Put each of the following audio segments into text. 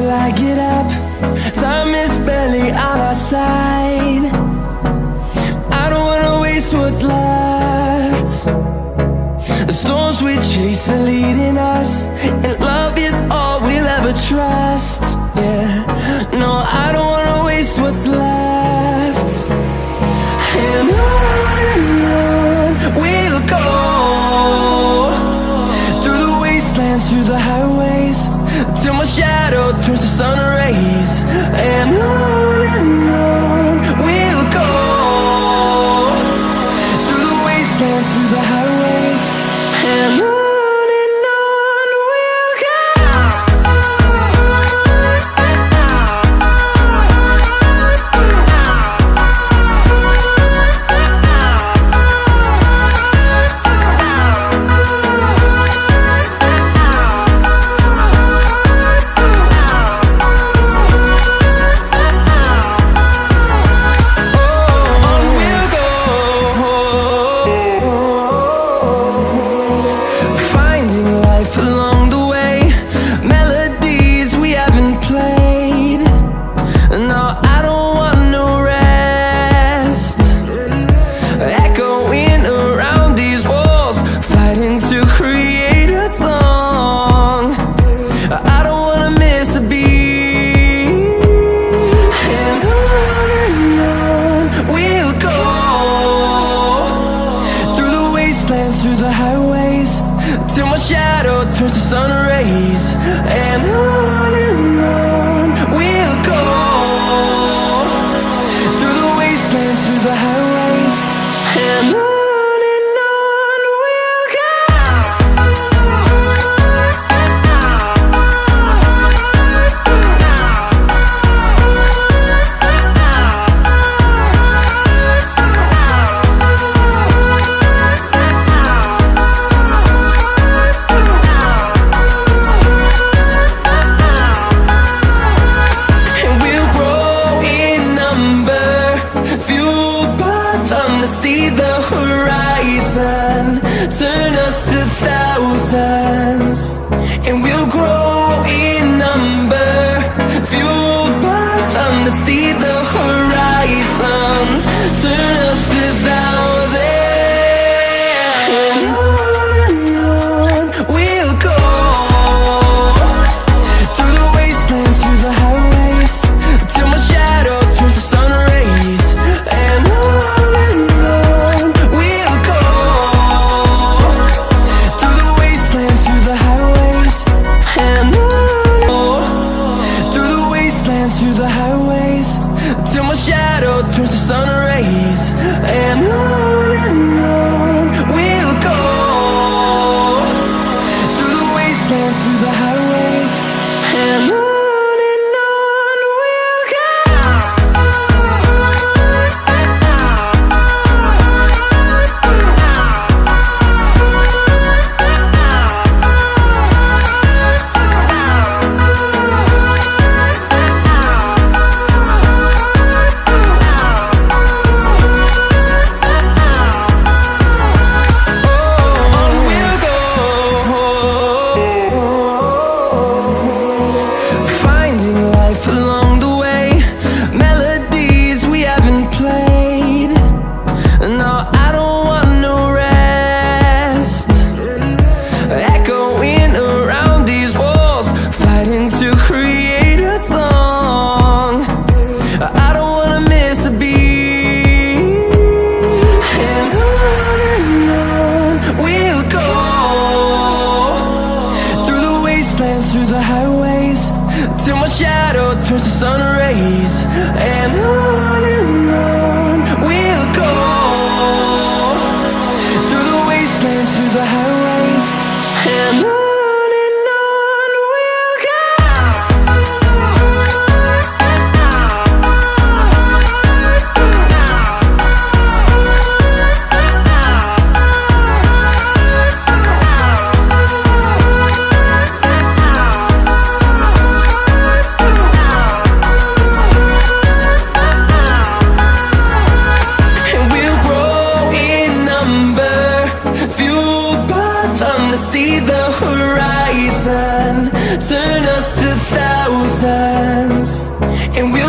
till I get up. Time is barely on our side. I don't wanna waste what's left. The storms we chase are leading us, and love is all we'll ever trust. Yeah, no, I don't wanna waste what's left. And on we'll go, through the wastelands, through the highways, till my shadow turns to sun rays. And on we'll go, through the wastelands, through the highways, and on we'll go. Through the highways, till my shadow turns to sun rays. And on we'll go, through the wastelands, through the highways, and on we'll go. See the horizon, turn us to thousands, and we'll grow in number, fueled by them. To see the horizon, turn us to thousands, and on we'll go, through the wastelands, through the highways, till my shadow turns to sun rays. And through the highways, till my shadow turns to sun rays. And on we'll go, through the wastelands, through the highways, and on we'll go.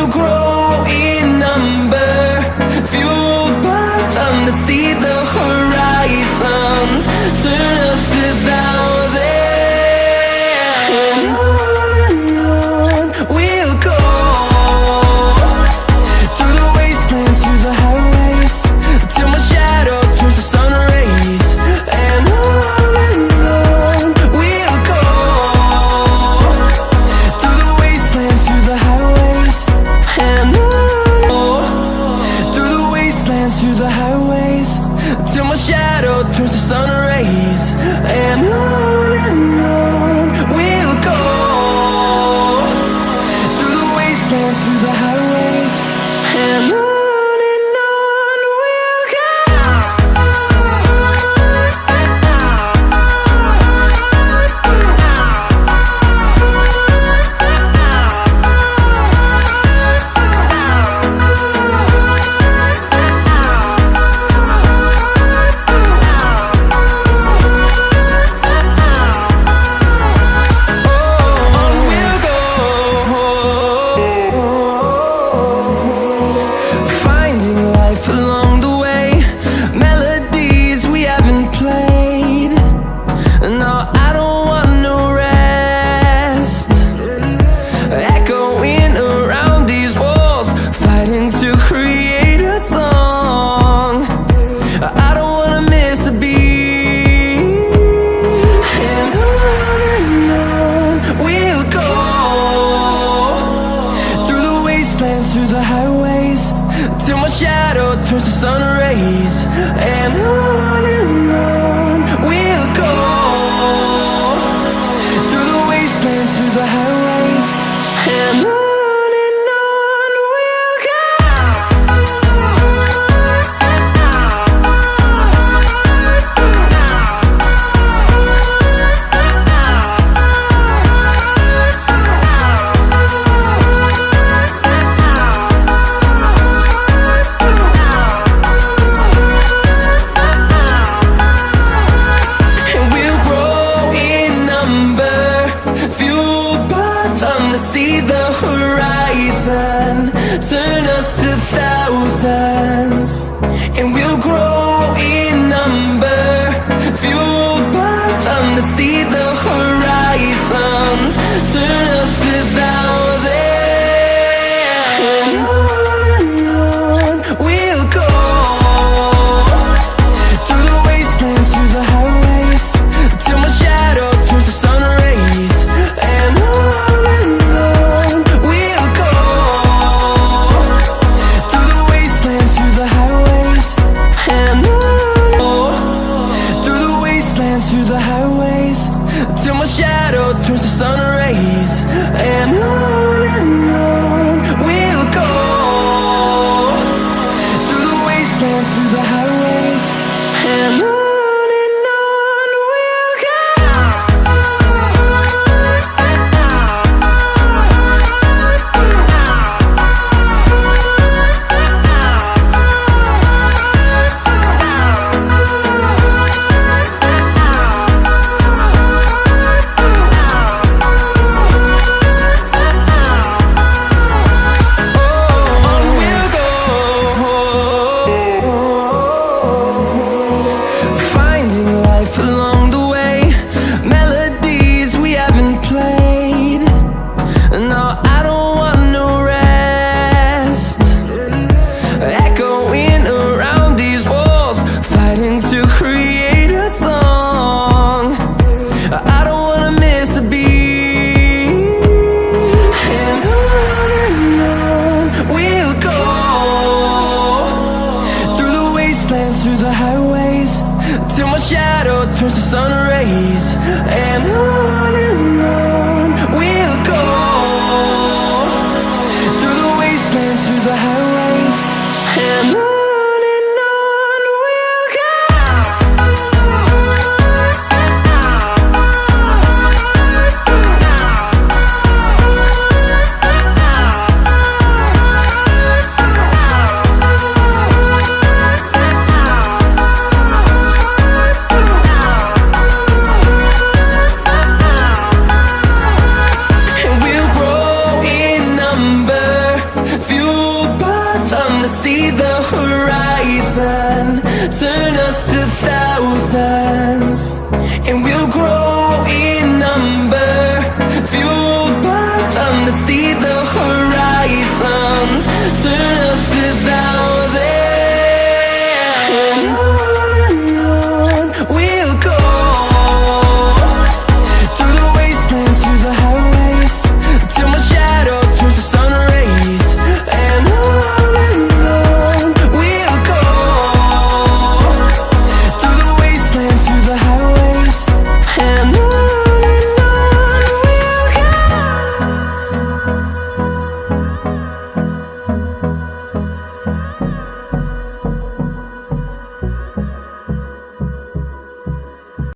we'll grow in number, fueled by them to see the horizon, turn us to thousands. And on we'll go, through the wastelands, through the highways, till my shadow turns to sun rays. And on we'll go, through the wastelands, through the highways. And on, through the wastelands, through the highways, till my shadow turns to sun rays. And on we'll go, through the wastelands, through the highways. And on we'll go. Finding life along the way, melodies we haven't played. No, I don't want no rest. Echoing around these walls, fighting to create a song. I don't wanna miss a beat. And on we'll go, through the wastelands, through the highways, till my shadow turns to sun rays. And on we'll go, through the wastelands, through the highways. And on we'll go. And we'll grow in number, fueled by them to see the horizon, turn us to thousands. And we'll grow in number, fueled by them to see the horizon, turn us to thousands. And on we'll go, through the wastelands, through the highways, till my shadow turns to sun rays. And on we'll go, through the wastelands, through the highways. And on, through the wastelands, through the highways, till my shadow turns to sun rays. And on we'll go, through the wastelands, through the highways. And on we'll go. Finding life along the way, melodies we haven't played. No, I don't want no rest. Echoing around these walls, fighting to create a song. I don't wanna miss a beat. And on we'll go, through the wastelands, through the highways, till my shadow turns to sun rays. And on we'll go, through the wastelands, through the highways. And on we'll go. turn